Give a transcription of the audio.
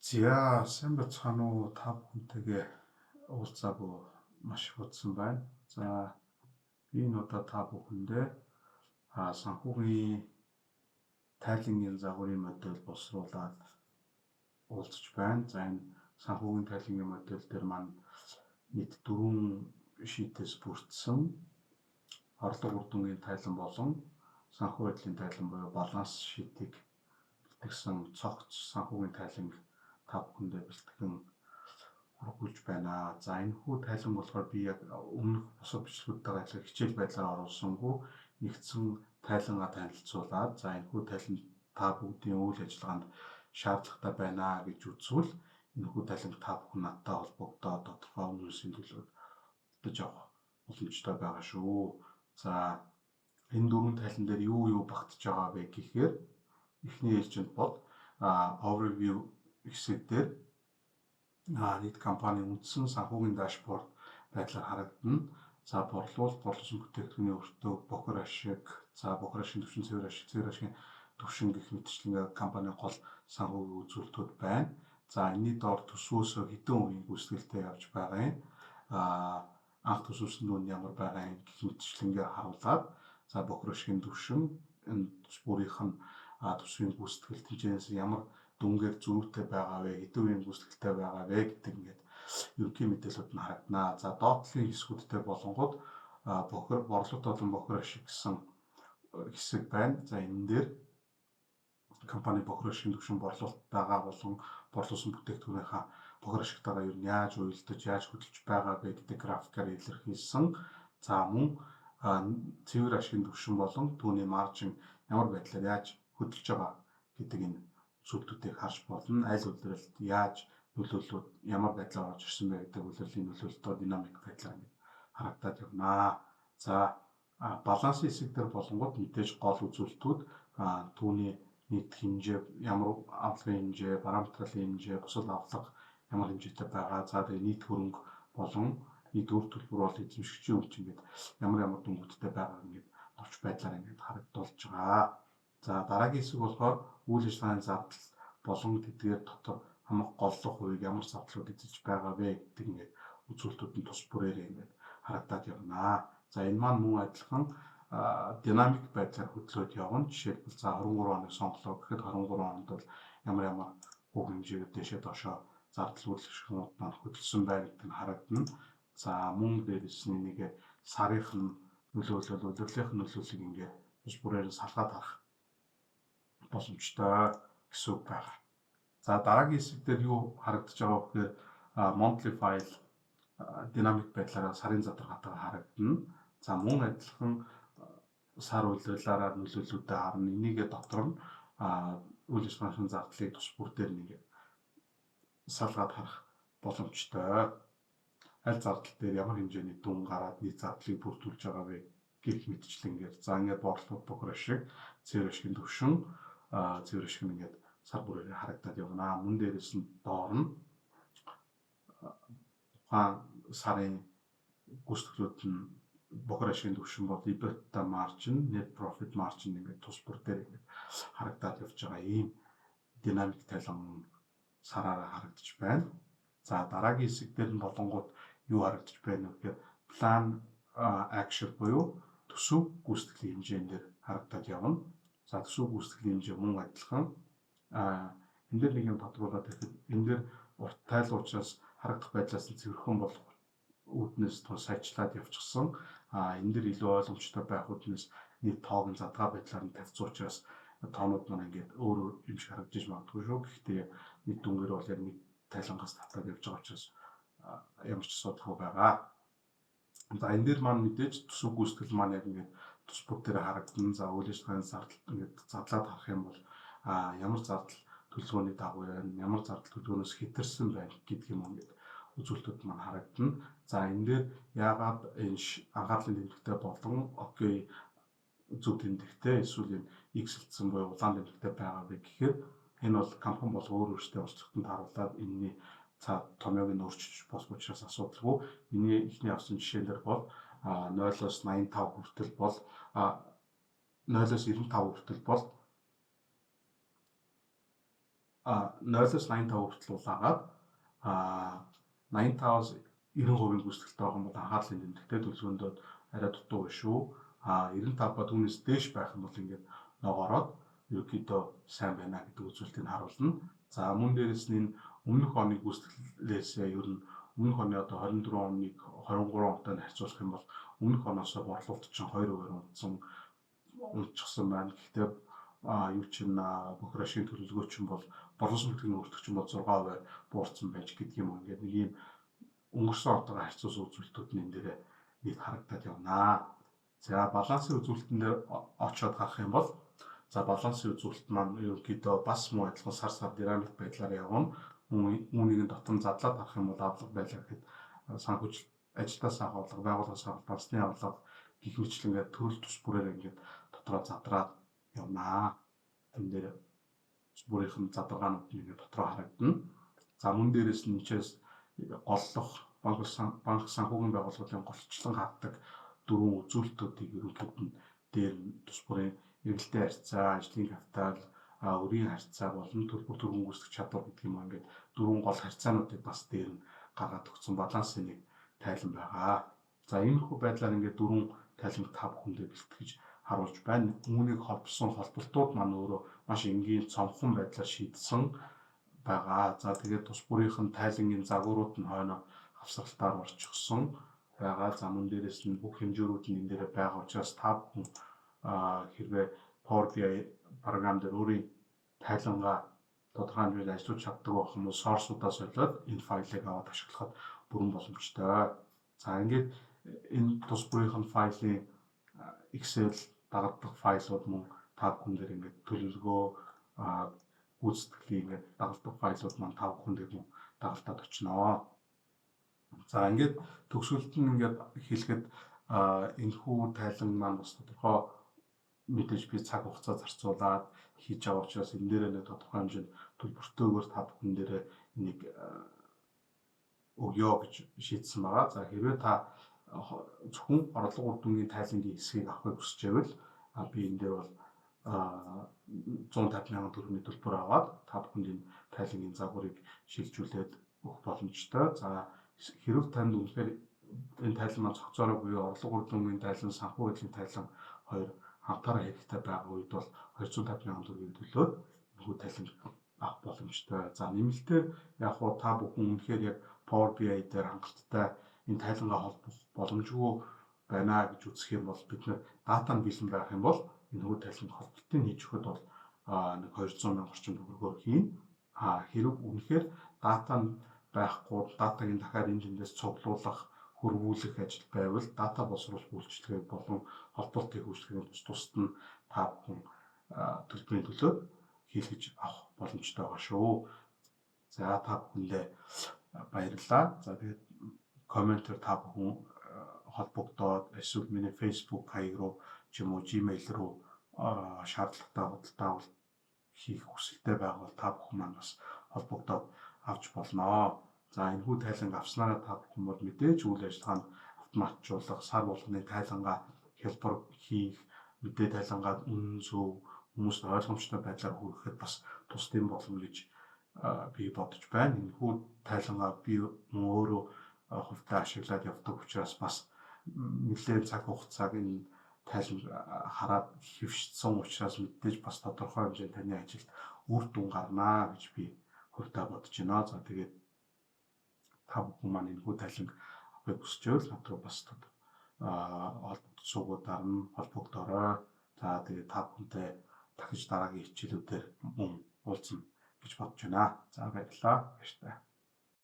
За сайн бацхан уу та бүхэнтэйгээ уулзаагүй маш их удсан байна. За би энэ удаа та бүхэндээ санхүүгийн тайлангийн загварын модель боловсруулаад уулзч байна. За энэ санхүүгийн тайлангийн модель дээр маань нийт 4 шийтээс бүрдсэн орлого үр дүнгийн тайлан болон санхүү байдлын тайлан буюу баланс шитийг бэлтгэсэн цогц санхүүгийн тайланг та бүхэндээ бэлтгэн хүргүүлж байна. За энэ хүү тайлан болохоор би яг өмнөх бусад бичлэгүүдтэйгээ адилхан хичээл байдлаар оруулсангүй нэгдсэн тайлангаа танилцуулаад за энэ хүү тайлан та бүгдийн үйл ажиллагаанд шаардлагатай байна гэж үзвэл энэ хүү тайланг та бүхэн надтай холбогдоод тодорхой үнэлсийн төлөвлөлт өгч авах боломжтой байгаа шүү. За энэ дөрвөн тайлан дээр юу багтж байгаа вэ гэхээр эхний ээлжинд бол overview хэсэг дээр нийт компанийн үндсэн санхүүгийн дашборд байдлаар харагдана. За борлуулалт, борлуулсан бүтээгдэхүүний өртөг, бохир ашиг, бохир ашигын түвшин, цэвэр ашигын түвшин гэх мэтчлэн компанийн гол санхүүгийн үзүүлэлтүүд байна. За энэний доор төсвөөсөө хэдэн үеийн гүйцэтгэлтэй явж байгаа юм. Анх төсвөрсөн нь ямар байгаа юм гэх мэтчлэнгээр харуулад за бохир ашигын түвшин энэ тус бүрийнх нь төсвийн гүйцэтгэл хэмжээс ямар дүнгээр зөрүүтэй байгаа вэ, хэдэн үеийн гүйцэтгэлтэй байгаа вэ гэдэг ингээд ерөнхий мэдээлэлүүд нь харагдана. За доотлын хэсгүүдтэй болонгууд борлуулалт болон бохир ашиг гэсэн хэсэг байна. За энэ дээр компани бохир ашигын түвшин борлуулалттайгаа болон борлуулсан бүтээгдэхүүнийхээ бохир ашигтайгаа юу яаж уялдаж, яаж хөдөлж байгаа вэ гэдэг графикаар илэрхийлсэн. За мөн цэвэр ашигын түвшин болон түүний маржин ямар байдлаар яаж хөдөлж байгаа гэдэг энэ зүйлүүдийг харж болно. Аль үйлдвэрлэлд яаж нөлөөлөлүүд ямар байдлаар орж ирсэн бэ гэдэг үйлдвэрлэлийн нөлөөлөлтөө динамик байдлаар харагдаад явна. За балансын хэсэг дээр болонгууд мэдээж гол үзүүлэлтүүд түүний нийт хэмжээ, ямар авлагын хэмжээ, параметрын хэмжээ, бусад авлага ямар хэмжээтэй байгаа. За тэгээ нийт хөрөнгө болон нийт үр төлбөр бол эзэмшигчийн өмч ингээд ямар дүнгуудтай байгаа ингээд товч байдлаар ингээд харагдуулж байгаа. За дараагийн хэсэг болохоор үйл ажиллагааны зардал болон тэдгээр дотор хамаг голлох хувийг ямар зардлууд эзэлж байгаа вэ гэдэг ингээд үзүүлэлтүүд нь тус бүрээр ингээд харагдаад явна. За энэ маань мөн адилхан динамик байдлаар хөдлөөд явна. Жишээлбэл за 23 оныг сонголоо гэхэд 23 онд бол ямар бүх хэмжээгээр дэшээ доошоо зардал үйлчлэгчнүүд маань хөдөлсөн байна гэдэг нь харагдана. За мөн дээрээс нэг сарынх нь нөлөөлөл, удирдлагын нөлөөллийг ингээд тус бүрээр салгаад харах боломжтой гэсэн үг байна. За дараагийн хэсэг дээр юу харагдаж байгаа вэ гэхээр monthly file динамик байдлаараа сарын задаргаатайгаар харагдана. За мөн адилхан сар үйлдвэрлэлээр нөлөөллүүдээ харна. Энийгээ дотор нь үйл ажиллагааны зардлыг тус бүр дээр нэг салгаад харах боломжтой. Аль зардал дээр ямар хэмжээний дүн гараад нийт зардлыг бүрдүүлж байгаа вэ гэх мэтчлэнгээр за ингээд борлуулалт, бохир ашиг, цэвэр ашигын түвшин, цэвэр ашиг ингээд сар бүрээр харагдаад явна. Мөн дээрээс нь доор нь тухайн сарын гүйцэтгэлүүд нь бохир ашигын түвшин бол EBITDA margin, net profit margin ингээд тус бүр дээр ингээд харагдаад явж байгаа ийм динамик тайлан сараараа харагдаж байна. За дараагийн хэсэг дээр нь болонгууд юу харагдаж байна вэ гэхээр plan action буюу төсөв гүйцэтгэлийн хэмжээнд дээр харагдаад явна. За төсөв гүйцэтгэлийн хэмжээ мөн адилхан энэ дээр нэг юм тодруулаад ихэд энэ дээр урт тайлбар учраас харагдах байдлаас нь цэвэрхэн болох үүднээс тус ажиллаад явчихсан. Энэ дээр илүү ойлгомжтой байх үүднээс нийт тоог нь задгаа байдлаар нь тавьсан учраас тоонууд маань ингээд өөр юм шиг харагдаж магадгүй шүү. Гэхдээ нийт дүнгээр бол яг нэг тайлангаас татаад явж байгаа учраас ямар ч асуудалгүй байгаа. За энэ дээр маань мэдээж төсөв гүйцэтгэл маань яг ингээд тус бүр дээр харагдана. За үйл ажиллагааны зардал ингээд задлаад харах юм бол ямар зардал төлөвлөгөөний дагуу ямар зардал төлөвлөгөөнөөс хэтэрсэн байна гэдэг юм ингээд үзүүлэлтүүд маань харагдана. За энэ дээр яагаад энэ анхаарлын тэмдэгтэй болон окей зөв тэмдэгтэй эсвэл энэ X-элцсэн буюу улаан тэмдэгтэй байгаа вэ гэхээр энэ бол компани бол өөрөөсөө онцлогтод харуулад энэний томьёог нь өөрчилж болох учраас асуудалгүй. Миний ихний авсан жишээнээр бол 0-85 хүртэл бол 0-95 хүртэл бол 0-аас 85 хүртэл улаагаад 85-аас 90% гүйцэтгэлтэй байх юм бол анхаарлын тэмдэгтэй төлөвлөгөөндөө арай дутуу биш шүү. 95 ба түүнээс дээш байх юм бол ингээд ногоороод ерөөхдөө сайн байна гэдэг үзүүлэлтийг харуулна. За мөн дээрэс нь өмнөх оны гүйцэтгэлээсээ ер нь өмнөх оны одоо 24 оныг 23 онтой харьцуулах юм бол өмнөх оноос борлуулалт чинь 2% унтчихсан байна. Гэхдээ юу чинь бүх рашийн төлөвлөгөө чинь бол борлуулсан бүтээгдэхүүн өртөгч чинь бол 6% буурсан байж гэдэг юм. Ингээд нэг юм өнгөрсөн онтойгоо харьцуулсан үзүүлэлтүүд нь энэ дээрээ нэг харагдаад явнаа. За балансын үзүүлэлтэн дээр очиод гарах юм бол балансын үзүүлэлт маань ерөнхийдөө бас муу адилхан сар динамик байдлаар явна. Үүнийг дотор задлаад харах юм бол авлага байлаа гэхэд санхүүжилт ажилтнаас авлага, байгууллагаас авлага, басны авлага гэх мэтлэн ингээд төрөл тус бүрээр ингээд дотроо задраад явнаа. Энэ дээр бүрийнх нь задаргаанууд ингээд дотроо харагдана. За мөн дээрээс нь нчээс голлох банк санхүүгийн байгууллагын голчлон хаадаг 4 үзүүлэлтүүдийг ерөнхийд нь дээр тус бүрийн эргэлтийн харьцаа, ажлын капитал, өрийн харьцаа болон төлбөр төрийн гүйцэтгэх чадвар гэдэг юм ингээд 4 гол харьцаануудыг бас дээр нь гаргаад өгсөн балансын нэг тайлан байгаа. За иймэрхүү байдлаар ингээд 4 тайлбар та бүхэндээ бэлтгэж харуулж байна. Үүнийг холбосон холболтууд маань өөрөө маш энгийн цомхон байдлаар шийдсэн байгаа. За тэгээд тус бүрийнх нь тайлангийн загварууд нь хойноо хавсралтаар орчихсон байгаа. За мөн дээрээс нь бүх хэмжээнүүд нь энэ дээр байгаа учраас та бүхэн хэрвээ Power BI програм дээр өөрийн тайлангаа тодорхой хэмжээнд ажиллаж чаддаг байх юм бол source-удаас болоод энэ файлыг аваад ашиглахад бүрэн боломжтой. За ингээд энэ тус бүрийнх нь файлын Excel дагдаг файлууд мөн та бүхэн дээр ингээд төлөвлөгөө гүйцэтгэлийн ингээд дагдаг файлууд маань та бүхэн дээр мөн дагалдаад очно. За ингээд төгсгөлд нь ингээд хэлэхэд энэхүү тайлан маань бас тодорхой мэдээж би цаг хугацаа зарцуулаад хийж байгаа учраас энэ дээр нэг тодорхой хэмжээнд төлбөртөөгөр та бүхэн дээр нэг өгөө гэж шийдсэн байгаа. За хэрвээ та зөвхөн орлого үр дүнгийн тайлангийн хэсгийг авахыг хүсэж байвал би энэ дээр бол 150,000 төгрөгийн төлбөр аваад та бүхэнд энэ тайлангийн загварыг шилжүүлээд өгөх боломжтой. За хэрв танд үнэхээр энэ тайлан маань цогцоороо буюу орлого үр дүнгийн тайлан, санхүү байдлын тайлан хоёр хамтаараа хэрэгтэй байгаа үед бол 250,000 төгрөгийн төлөөд энэхүү тайлан авах боломжтой. За нэмэлтээр яг хуу та бүхэн үнэхээр яг Power BI дээр хангалттай энэ тайлангаа холбох боломжгүй байна гэж үзэх юм бол бид нэр дата нь бэлэн байх юм бол энэхүү тайланд холболтыг хийж өгөхөд бол нэг 200,000 орчим төгрөгөөр хийн. Хэрэг үнэхээр дата нь байхгүй, датагийн дахиад энэ тэндээс цуглуулах, хөрвүүлэх ажил байвал дата боловсруулах үйлчилгээ болон холбоот хийх үйлчилгээний тусад нь та бүхэн төлбөрийн төлөөд хийлгэж авах боломжтой байгаа шүү. За та бүхэндээ баярлалаа. За тэгээд комментээр та бүхэн холбогдоод эсвэл миний Facebook хаяг руу ч юм уу Gmail руу шаардлагатай худалдаа авалт хийх хүсэлтэй байвал та бүхэн маань бас холбогдоод авч болно. За энэхүү тайланг авснараа та бүхэн бол мэдээж үйл ажиллагаанд автоматжуулах, сар болгоны тайлангаа хялбар хийх, мэдээ тайлангаа үнэн зөв хүмүүст ойлгомжтой байдлаар хүргэхэд бас тусдсан болно гэж би бодож байна. Энэхүү тайлангаа би өөрөө хувьдаа ашиглаад явдаг учраас бас нэлээд цаг хугацааг энэ тайлан хараад хэвшсэн учраас мэдээж бас тодорхой хэмжээнд таны ажилд үр дүн гарнаа гэж би хувьдаа бодож байна. За тэгээд та бүхэн маань энэхүү тайланг авахыг хүсэж байвал надруу бас холбогдсоогуудаар нь холбогдорой. За тэгээд та бүхэнтэй дахиж дараагийн хичээлүүдээр мөн уулзна гэж бодож байна. За баярлалаа.